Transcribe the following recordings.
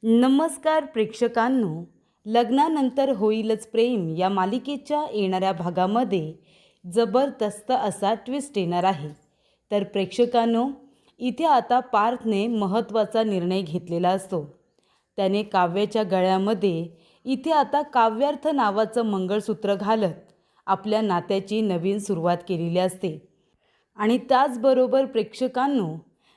नमस्कार प्रेक्षकांनो, लग्नानंतर होईलच प्रेम या मालिकेच्या येणाऱ्या भागामध्ये जबरदस्त असा ट्विस्ट येणार आहे. तर प्रेक्षकांनो, इथे आता पार्थने महत्त्वाचा निर्णय घेतलेला असतो. त्याने काव्याच्या गळ्यामध्ये इथे आता काव्यार्थ नावाचं मंगळसूत्र घालत आपल्या नात्याची नवीन सुरुवात केलेली असते. आणि त्याचबरोबर प्रेक्षकांनो,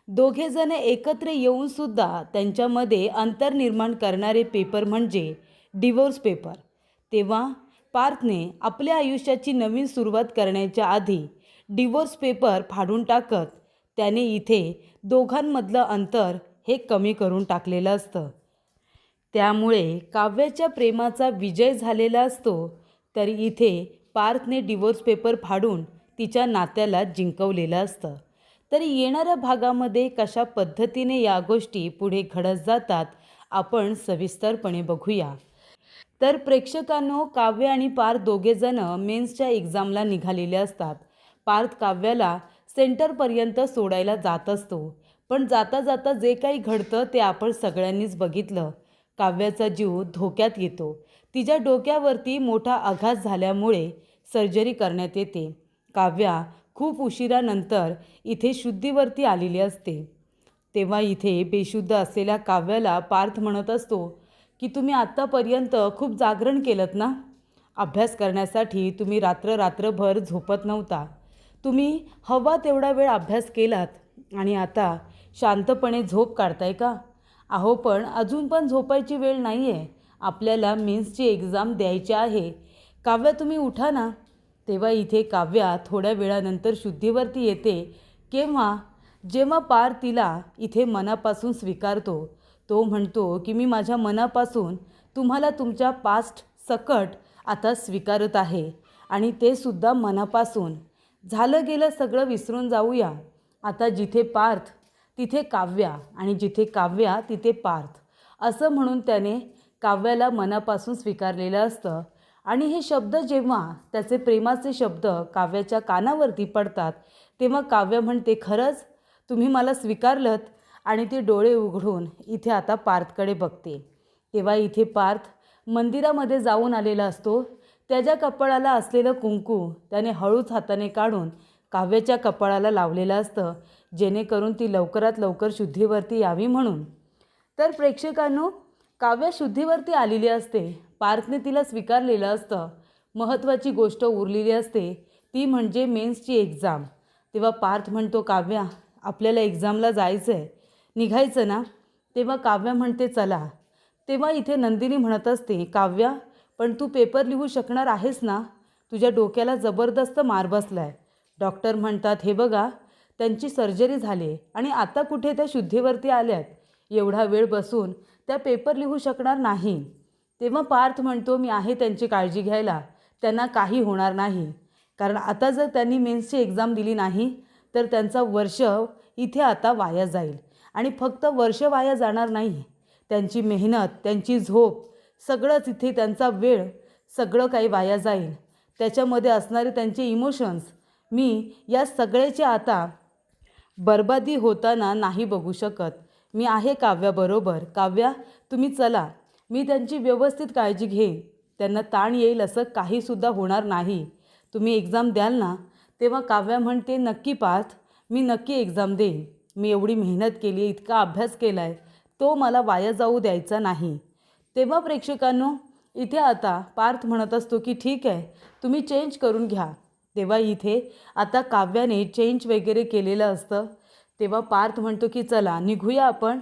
दोघेजण एकत्र येऊनसुद्धा त्यांच्यामध्ये अंतर निर्माण करणारे पेपर म्हणजे डिवोर्स पेपर. तेव्हा पार्थने आपल्या आयुष्याची नवीन सुरुवात करण्याच्या आधी डिवोर्स पेपर फाडून टाकत त्याने इथे दोघांमधलं अंतर हे कमी करून टाकलेलं असतं. त्यामुळे काव्याच्या प्रेमाचा विजय झालेला असतो. तर इथे पार्थने डिवोर्स पेपर फाडून तिच्या नात्याला जिंकवलेलं असतं. तर येणाऱ्या भागामध्ये कशा पद्धतीने या गोष्टी पुढे घडत जातात आपण सविस्तरपणे बघूया. तर प्रेक्षकांनो, काव्य आणि पार्थ दोघेजण मेन्सच्या एक्झामला निघालेले असतात. पार्थ काव्याला सेंटरपर्यंत सोडायला जात असतो. पण जाता जाता जे काही घडतं ते आपण सगळ्यांनीच बघितलं. काव्याचा जीव धोक्यात येतो. तिच्या डोक्यावरती मोठा आघात झाल्यामुळे सर्जरी करण्यात येते. काव्या खूप उशिरानंतर इथे शुद्धीवरती आलेली असते. तेव्हा इथे बेशुद्ध असलेल्या काव्याला पार्थ म्हणत असतो की तुम्ही आत्तापर्यंत खूप जागरण केलं ना. अभ्यास करण्यासाठी तुम्ही रात्रभर झोपत नव्हता. तुम्ही हवा तेवढा वेळ अभ्यास केलात आणि आता शांतपणे झोप काढताय का? अहो, पण अजून पण झोपायची वेळ नाही आहे. आपल्याला मेन्सची एक्झाम द्यायची आहे. काव्या, तुम्ही उठा ना. तेव्हा इथे काव्या थोड्या वेळानंतर शुद्धीवरती येते. जेव्हा पार्थ तिला इथे मनापासून स्वीकारतो. तो म्हणतो की मी माझ्या मनापासून तुम्हाला तुमच्या पास्ट सकट आता स्वीकारत आहे आणि ते सुद्धा मनापासून. झालं गेलं सगळं विसरून जाऊया. आता जिथे पार्थ तिथे काव्या आणि जिथे काव्या तिथे पार्थ, असं म्हणून त्याने काव्याला मनापासून स्वीकारलेलं असतं. आणि हे शब्द जेव्हा त्याचे प्रेमाचे शब्द काव्याच्या कानावरती पडतात तेव्हा काव्य म्हणते, खरंच तुम्ही मला स्वीकारलत. आणि ती डोळे उघडून इथे आता पार्थकडे बघते. तेव्हा इथे पार्थ मंदिरामध्ये जाऊन आलेला असतो. त्याच्या कपाळाला असलेलं कुंकू त्याने हळूच हाताने काढून काव्याच्या कपाळाला लावलेलं असतं, जेणेकरून ती लवकरात लवकर शुद्धीवरती यावी म्हणून. तर प्रेक्षकांनो, काव्या शुद्धीवरती आलेली असते. पार्थने तिला स्वीकारलेलं असतं. महत्त्वाची गोष्ट उरलेली असते, ती म्हणजे मेन्सची एक्झाम. तेव्हा पार्थ म्हणतो, काव्या आपल्याला एक्झामला जायचं आहे, निघायचं ना? तेव्हा काव्या म्हणते चला. तेव्हा इथे नंदिनी म्हणत असते, काव्या पण तू पेपर लिहू शकणार आहेस ना? तुझ्या डोक्याला जबरदस्त मार बसला आहे. डॉक्टर म्हणतात, हे बघा त्यांची सर्जरी झाली आणि आता कुठे त्या शुद्धीवरती आल्यात. एवढा वेळ बसून त्या पेपर लिहू शकणार नाही. तेव्हा पार्थ म्हणतो, मी आहे त्यांची काळजी घ्यायला, त्यांना काही होणार नाही. कारण आता जर त्यांनी मेन्सची एक्झाम दिली नाही तर त्यांचा वर्ष इथे आता वाया जाईल. आणि फक्त वर्ष वाया जाणार नाही, त्यांची मेहनत, त्यांची झोप, सगळंच इथे त्यांचा वेळ सगळं काही वाया जाईल. त्याच्यामध्ये असणारे त्यांचे इमोशन्स, मी या सगळ्याचे आता बरबादी होताना नाही बघू शकत. मी आहे काव्याबरोबर. काव्या तुम्ही चला, मी त्यांची व्यवस्थित काळजी घेईन. त्यांना ताण येईल असं काहीसुद्धा होणार नाही. तुम्ही एक्झाम द्याल ना? तेव्हा काव्या म्हणते, नक्की पार्थ, मी नक्की एक्झाम देईन. मी एवढी मेहनत केली, इतका अभ्यास केला आहे, तो मला वाया जाऊ द्यायचा नाही. तेव्हा प्रेक्षकांनो, इथे आता पार्थ म्हणत असतो की ठीक आहे, तुम्ही चेंज करून घ्या. तेव्हा इथे आता काव्याने चेंज वगैरे केलेलं असतं. तेव्हा पार्थ म्हणतो की चला निघूया आपण.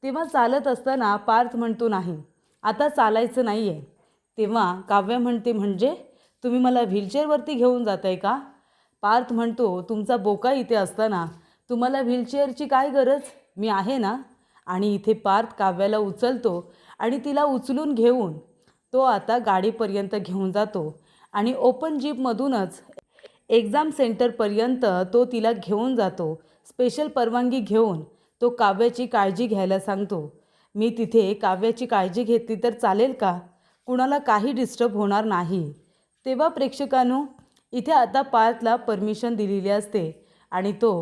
तेव्हा चालत असताना पार्थ म्हणतो, नाही आता चालायचं नाही आहे. तेव्हा काव्या म्हणते, म्हणजे तुम्ही मला व्हीलचेअरवरती घेऊन जाताय का? पार्थ म्हणतो, तुमचा बोका इथे असताना तुम्हाला व्हीलचेअरची काय गरज? मी आहे ना. आणि इथे पार्थ काव्याला उचलतो आणि तिला उचलून घेऊन तो आता गाडीपर्यंत घेऊन जातो आणि ओपन जीपमधूनच एक्झाम सेंटरपर्यंत तो तिला घेऊन जातो. स्पेशल परवानगी घेऊन तो काव्याची काळजी घ्यायला सांगतो. मी तिथे काव्याची काळजी घेतली तर चालेल का? कुणाला काही डिस्टर्ब होणार नाही. तेव्हा प्रेक्षकांनो, इथे आता पार्थला परमिशन दिलेली असते आणि तो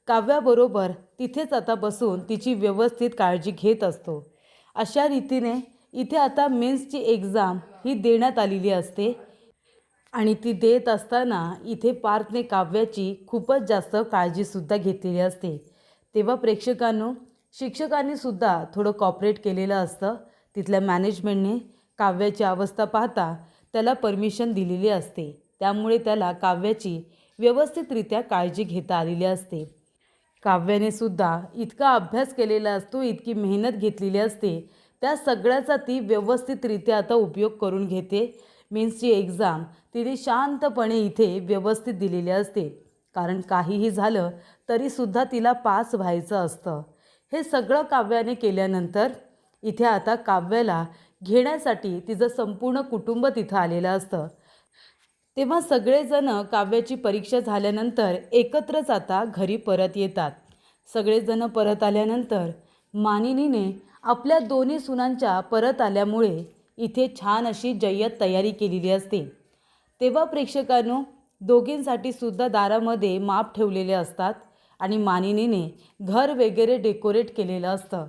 काव्याबरोबर तिथेच आता बसून तिची व्यवस्थित काळजी घेत असतो. अशा रीतीने इथे आता मेन्सची एक्झाम ही देण्यात आलेली असते आणि ती देत असताना इथे पार्थने काव्याची खूपच जास्त काळजीसुद्धा घेतलेली असते. तेव्हा प्रेक्षकांनो, शिक्षकांनीसुद्धा थोडं कॉपरेट केलेलं असतं. तिथल्या मॅनेजमेंटने काव्याची अवस्था पाहता त्याला परमिशन दिलेली असते. त्यामुळे त्याला काव्याची व्यवस्थितरित्या काळजी घेता आलेली असते. काव्याने सुद्धा इतका अभ्यास केलेला असतो, इतकी मेहनत घेतलेली असते, त्या सगळ्याचा ती व्यवस्थितरित्या आता उपयोग करून घेते. मेन्सची एक्झाम तिने शांतपणे इथे व्यवस्थित दिलेली असते, कारण काहीही झालं तरीसुद्धा तिला पास व्हायचं असतं. हे सगळं काव्याने केल्यानंतर इथे आता काव्याला घेण्यासाठी तिचं संपूर्ण कुटुंब तिथं आलेलं असतं. तेव्हा सगळेजण काव्याची परीक्षा झाल्यानंतर एकत्रच आता घरी परत येतात. सगळेजण परत आल्यानंतर मानिनीने आपल्या दोन्ही सुनांच्या परत आल्यामुळे इथे छान अशी जय्यत तयारी केलेली असते. तेव्हा प्रेक्षकांनो, दोघींसाठी सुद्धा दारामध्ये माप ठेवलेले असतात आणि मानिनीने घर वगैरे डेकोरेट केलेलं असतं.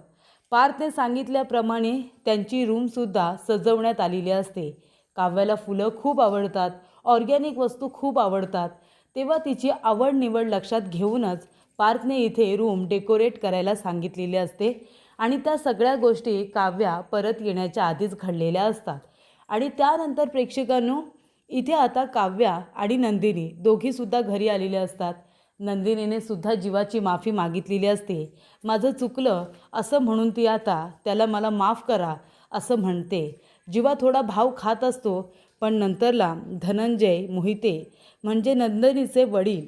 पार्थने सांगितल्याप्रमाणे त्यांची रूमसुद्धा सजवण्यात आलेली असते. काव्याला फुलं खूप आवडतात, ऑर्गॅनिक वस्तू खूप आवडतात. तेव्हा तिची आवड निवड लक्षात घेऊनच पार्थने इथे रूम डेकोरेट करायला सांगितलेली असते आणि त्या सगळ्या गोष्टी काव्या परत येण्याच्या आधीच घडलेल्या असतात. आणि त्यानंतर प्रेक्षकांनो, इथे आता काव्या आणि नंदिनी दोघीसुद्धा घरी आलेले असतात. नंदिनीने सुद्धा जीवाची माफी मागितलेली असते. माझं चुकलं असं म्हणून ती आता त्याला मला माफ करा असं म्हणते. जीवा थोडा भाव खात असतो, पण नंतरला धनंजय मोहिते म्हणजे नंदिनीचे वडील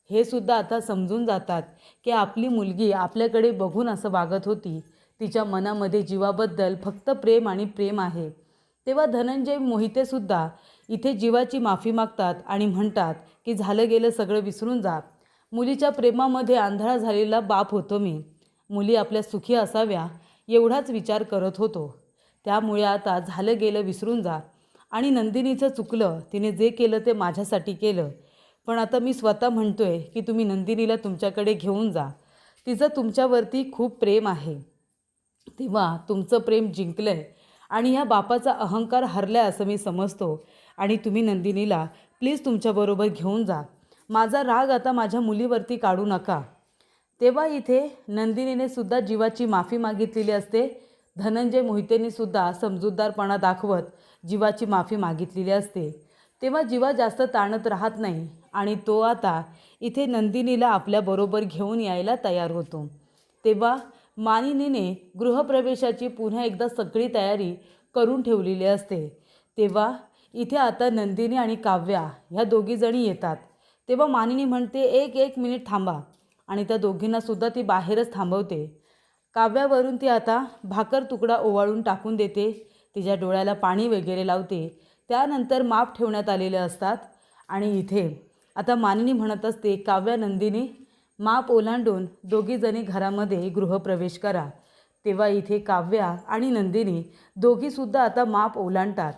हे सुद्धा आता समजून जातात की आपली मुलगी आपल्याकडे बघून असं वागत होती. तिच्या मनामध्ये जीवाबद्दल फक्त प्रेम आणि प्रेम आहे. तेव्हा धनंजय मोहितेसुद्धा इथे जीवाची माफी मागतात आणि म्हणतात की झालं गेलं सगळं विसरून जा. मुलीच्या प्रेमामध्ये आंधळा झालेला बाप होतो मी. मुली आपल्या सुखी असाव्या एवढाच विचार करत होतो. त्यामुळे आता झालं गेलं विसरून जा. आणि नंदिनीचं चुकलं, तिने जे केलं ते माझ्यासाठी केलं. पण आता मी स्वतः म्हणतोय की तुम्ही नंदिनीला तुमच्याकडे घेऊन जा. तिचं तुमच्यावरती खूप प्रेम आहे. तेव्हा तुमचं प्रेम जिंकलं आहे आणि ह्या बापाचा अहंकार हरला आहे असं मी समजतो. आणि तुम्ही नंदिनीला प्लीज तुमच्याबरोबर घेऊन जा. माझा राग आता माझ्या मुलीवरती काढू नका. तेव्हा इथे नंदिनीने सुद्धा जीवाची माफी मागितलेली असते. धनंजय मोहितेंनी सुद्धा समजूतदारपणा दाखवत जीवाची माफी मागितलेली असते. तेव्हा जीवा जास्त ताणत राहत नाही आणि तो आता इथे नंदिनीला आपल्याबरोबर घेऊन यायला तयार होतो. तेव्हा मानिनीने गृहप्रवेशाची पुन्हा एकदा सगळी तयारी करून ठेवलेली असते. तेव्हा इथे आता नंदिनी आणि काव्या ह्या दोघीजणी येतात. तेव्हा मानिनी म्हणते एक मिनिट थांबा आणि त्या दोघींनासुद्धा ती बाहेरच थांबवते. काव्यावरून ती आता भाकर तुकडा ओवाळून टाकून देते. तिच्या डोळ्याला पाणी वगैरे लावते. त्यानंतर माप ठेवण्यात आलेले असतात आणि इथे आता मानिनी म्हणत असते काव्या नंदिनी माप ओलांडून दोघीजणी घरामध्ये गृहप्रवेश करा. तेव्हा इथे काव्या आणि नंदिनी दोघीसुद्धा आता माप ओलांडतात.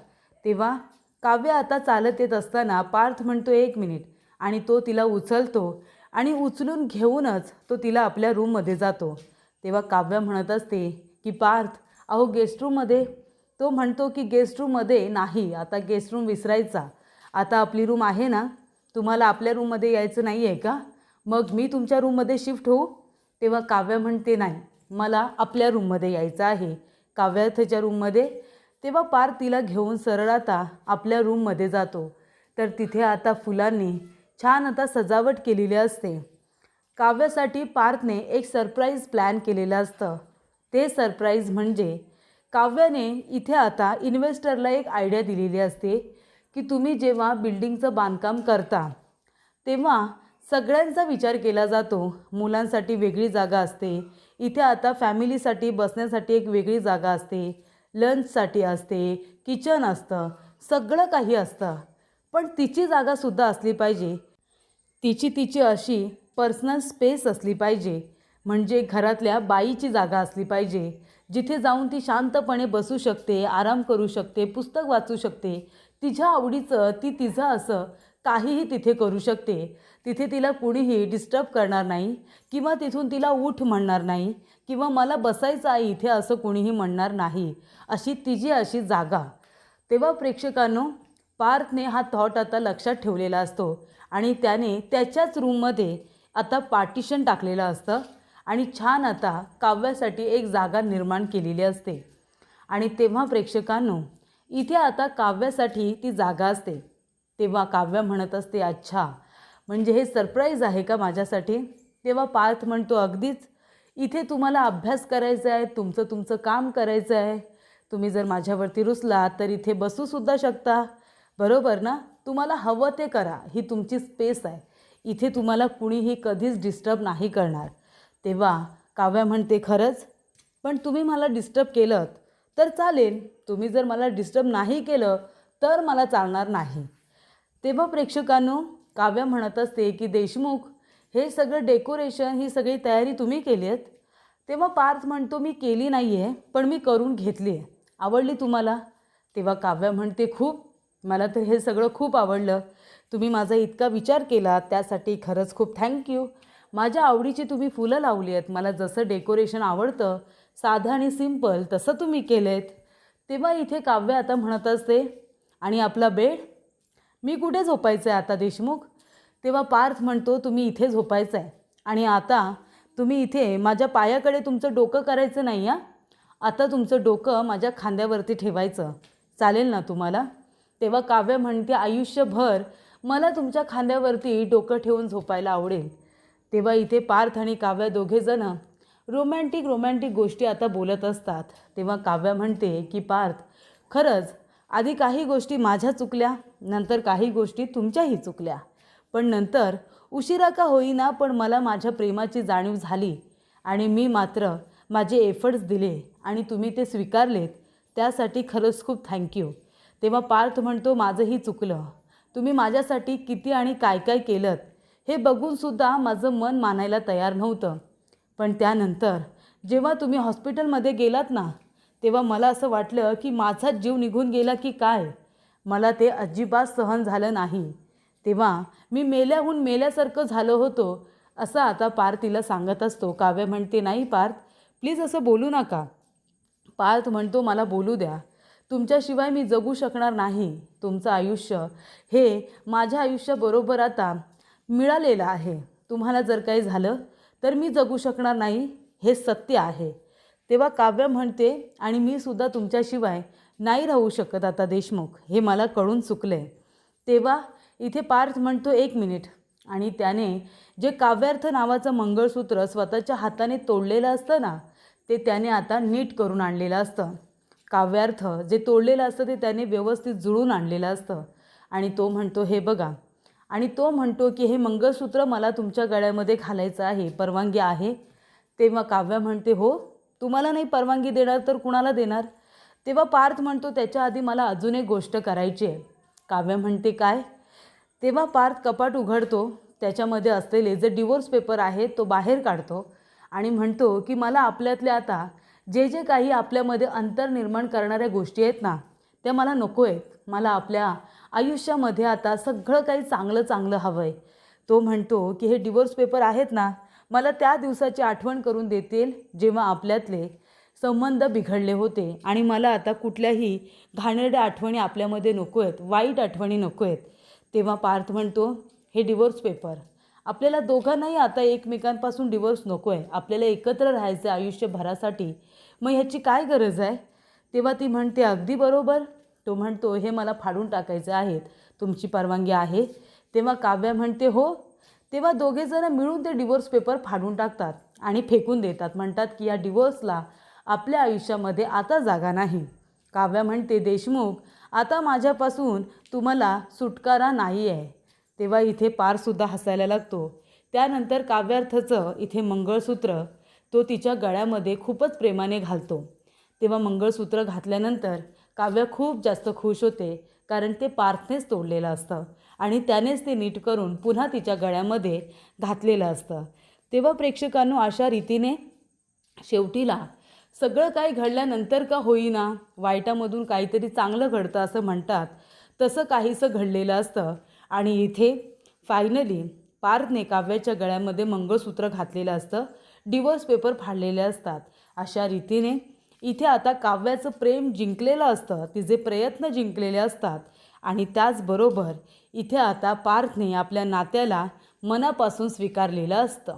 तेव्हा काव्या आता चालत येत असताना पार्थ म्हणतो 1 मिनिट आणि तो तिला उचलतो आणि उचलून घेऊनच तो तिला आपल्या रूममध्ये जातो. तेव्हा काव्या म्हणत असते की पार्थ अहो गेस्ट रूममध्ये. तो म्हणतो की गेस्ट रूममध्ये नाही, आता गेस्ट रूम विसरायचा. आता आपली रूम आहे ना, तुम्हाला आपल्या रूममध्ये यायचं नाही आहे का? मग मी तुमच्या रूममध्ये शिफ्ट होऊ? तेव्हा काव्या म्हणते नाही, मला आपल्या रूममध्ये यायचं आहे. काव्या त्याच्या रूममध्ये. तेव्हा पार्थ तिला घेऊन सरळ आता आपल्या रूममध्ये जातो. तर तिथे आता फुलांनी छान आता सजावट केलेली असते. काव्यासाठी पार्थने एक सरप्राईज प्लॅन केलेलं असतं. ते सरप्राईज म्हणजे काव्याने इथे आता इन्व्हेस्टरला एक आयडिया दिलेली असते की तुम्ही जेव्हा बिल्डिंगचं बांधकाम करता तेव्हा सगळ्यांचा विचार केला जातो. मुलांसाठी वेगळी जागा असते, इथे आता फॅमिलीसाठी बसण्यासाठी एक वेगळी जागा असते, लंचसाठी असते, किचन असतं, सगळं काही असतं. पण तिची जागासुद्धा असली पाहिजे. तिची अशी पर्सनल स्पेस असली पाहिजे. म्हणजे घरातल्या बाईची जागा असली पाहिजे, जिथे जाऊन ती शांतपणे बसू शकते, आराम करू शकते, पुस्तक वाचू शकते. तिच्या आवडीचं ती तिचं असं काहीही तिथे करू शकते. तिथे तिला कुणीही डिस्टर्ब करणार नाही किंवा तिथून तिला उठ म्हणणार नाही किंवा मला बसायचं आहे इथे असं कुणीही म्हणणार नाही. अशी तिची अशी जागा. तेव्हा प्रेक्षकांनो, पार्थने हा थॉट आता लक्षात ठेवलेला असतो आणि त्याने त्याच्याच रूममध्ये आता पार्टिशन टाकलेलं असतं आणि छान आता काव्यासाठी एक जागा निर्माण केलेली असते. आणि तेव्हा प्रेक्षकांनो, इथे आता काव्यासाठी ती जागा असते. तेव्हा काव्य म्हणत असते, अच्छा म्हणजे हे सरप्राईज आहे का माझ्यासाठी? तेव्हा पार्थ म्हणतो, अगदीच. इथे तुम्हाला अभ्यास करायचा आहे, तुमचं काम करायचं आहे. तुम्ही जर माझ्यावरती रुसलात तर इथे बसूसुद्धा शकता, बरोबर ना? तुम्हाला हवं ते करा, ही तुमची स्पेस आहे. इथे तुम्हाला कुणीही कधीच डिस्टर्ब नाही करणार. तेव्हा काव्या म्हणते, खरंच? पण तुम्ही मला डिस्टर्ब केलं तर चालेल, तुम्ही जर मला डिस्टर्ब नाही केलं तर मला चालणार नाही. तेव्हा प्रेक्षकांनो, काव्य म्हणत असते की देशमुख, हे सगळं डेकोरेशन, ही सगळी तयारी तुम्ही केली आहेत? तेव्हा पार्थ म्हणतो, मी केली नाही आहे, पण मी करून घेतली आहे. आवडली तुम्हाला? तेव्हा काव्य म्हणते, खूप. मला तर हे सगळं खूप आवडलं. तुम्ही माझा इतका विचार केला त्यासाठी खरंच खूप थँक्यू. माझ्या आवडीची तुम्ही फुलं लावली आहेत. मला जसं डेकोरेशन आवडतं, साधं आणि सिंपल, तसं तुम्ही केलं आहेत. तेव्हा इथे काव्य आता म्हणत असते, आणि आपला बेड? मी कुठे झोपायचं आहे आता देशमुख? तेव्हा पार्थ म्हणतो, तुम्ही इथे झोपायचं आहे आणि आता तुम्ही इथे माझ्या पायाकडे तुमचं डोकं करायचं नाही हां. आता तुमचं डोकं माझ्या खांद्यावरती ठेवायचं. चालेल ना तुम्हाला? तेव्हा काव्य म्हणते, आयुष्यभर मला तुमच्या खांद्यावरती डोकं ठेवून झोपायला आवडेल. तेव्हा इथे पार्थ आणि काव्य दोघेजणं रोमॅन्टिक गोष्टी आता बोलत असतात. तेव्हा काव्य म्हणते की पार्थ, खरंच आधी काही गोष्टी माझ्या चुकल्या, नंतर काही गोष्टी तुमच्याही चुकल्या, पण नंतर उशिरा का होईना पण मला माझ्या प्रेमाची जाणीव झाली आणि मी मात्र माझे एफर्ट्स दिले आणि तुम्ही ते स्वीकारलेत, त्यासाठी खरंच खूप थँक्यू. तेव्हा पार्थ म्हणतो, माझंही चुकलं. तुम्ही माझ्यासाठी किती आणि काय काय केलं हे बघूनसुद्धा माझं मन मानायला तयार नव्हतं. पण त्यानंतर जेव्हा तुम्ही हॉस्पिटलमध्ये गेलात ना, तेव्हा मला असं वाटलं की माझा जीव निघून गेला की काय. मला ते अजिबात सहन झालं नाही. तेव्हा मी मेल्याहून मेल्यासारखं झालो होतो, असं आता पार्थ तिला सांगत असतो. काव्य म्हणते, नाही पार्थ, प्लीज असं बोलू नका. पार्थ म्हणतो, मला बोलू द्या. तुमच्याशिवाय मी जगू शकणार नाही. तुमचं आयुष्य हे माझ्या आयुष्याबरोबर आता मिळालेलं आहे. तुम्हाला जर काही झालं तर मी जगू शकणार नाही, हे सत्य आहे. तेव्हा काव्य म्हणते, आणि मी सुद्धा तुमच्याशिवाय नाही राहू शकत आता देशमुख, हे मला कळून चुकले. तेव्हा इथे पार्थ म्हणतो, एक मिनिट. आणि त्याने जे काव्यार्थ नावाचं मंगळसूत्र स्वतःच्या हाताने तोडलेलं असतं ना, ते त्याने आता नीट करून आणलेलं असतं. काव्यार्थ जे तोडलेलं असतं ते त्याने व्यवस्थित जुळून आणलेलं असतं. आणि तो म्हणतो, हे बघा. आणि तो म्हणतो की हे मंगळसूत्र मला तुमच्या गळ्यामध्ये घालायचं आहे, परवानगी आहे? तेव्हा काव्य म्हणते, हो. तुम्हाला नाही परवानगी देणार तर कुणाला देणार? तेव्हा पार्थ म्हणतो, त्याच्या आधी मला अजून एक गोष्ट करायची आहे. काव्य म्हणते, काय? तेव्हा पार्थ कपाट उघडतो, त्याच्यामध्ये असलेले जे डिवोर्स पेपर आहेत तो बाहेर काढतो आणि म्हणतो की मला आपल्यातल्या आता जे काही आपल्यामध्ये अंतर निर्माण करणाऱ्या गोष्टी आहेत ना, त्या मला नको आहेत. मला आपल्या आयुष्यामध्ये आता सगळं काही चांगलं हवं आहे. तो म्हणतो की हे डिवोर्स पेपर आहेत ना, मला त्या दिवसाची आठवण करून देतील जेव्हा आपल्यातले संबंध बिघडले होते आणि मला आता कुठल्याही घाणेरड्या आठवणी आपल्यामध्ये नको आहेत, वाईट आठवणी नको आहेत. तेव्हा पार्थ म्हणतो, हे डिवोर्स पेपर आपल्याला दोघांनाही आता एकमेकांपासून डिवोर्स नको आहे, आपल्याला एकत्र राहायचं आहे आयुष्यभरासाठी, मग ह्याची काय गरज आहे? तेव्हा ती म्हणते, अगदी बरोबर. तो म्हणतो, हे मला फाडून टाकायचे आहेत, तुमची परवानगी आहे? तेव्हा काव्य म्हणते, हो. तेव्हा दोघेजणं मिळून ते डिवोर्स पेपर फाडून टाकतात आणि फेकून देतात. म्हणतात की या डिवोर्सला आपल्या आयुष्यामध्ये आता जागा नाही. काव्य म्हणते, देशमुख, आता माझ्यापासून तुम्हाला सुटकारा नाही आहे. तेव्हा इथे पारसुद्धा हसायला लागतो. त्यानंतर काव्यार्थचं इथे मंगळसूत्र तो तिच्या गळ्यामध्ये खूपच प्रेमाने घालतो. तेव्हा मंगळसूत्र घातल्यानंतर काव्य खूप जास्त खुश होते, कारण ते पार्थनेच तोडलेलं असतं आणि त्यानेच ते नीट करून पुन्हा तिच्या गळ्यामध्ये घातलेलं असतं. तेव्हा प्रेक्षकांनो, अशा रीतीने शेवटीला सगळं काही घडल्यानंतर का होईना, वाईटामधून काहीतरी चांगलं घडतं असं म्हणतात, तसं काहीसं घडलेलं असतं. आणि इथे फायनली पार्थने काव्याच्या गळ्यामध्ये मंगळसूत्र घातलेलं असतं, डिवोर्स पेपर फाडलेले असतात. अशा रीतीने इथे आता काव्याचं प्रेम जिंकलेलं असतं, तिचे प्रयत्न जिंकलेले असतात आणि त्याचबरोबर इथे आता पार्थने आपल्या नात्याला मनापासून स्वीकारलेलं असतं.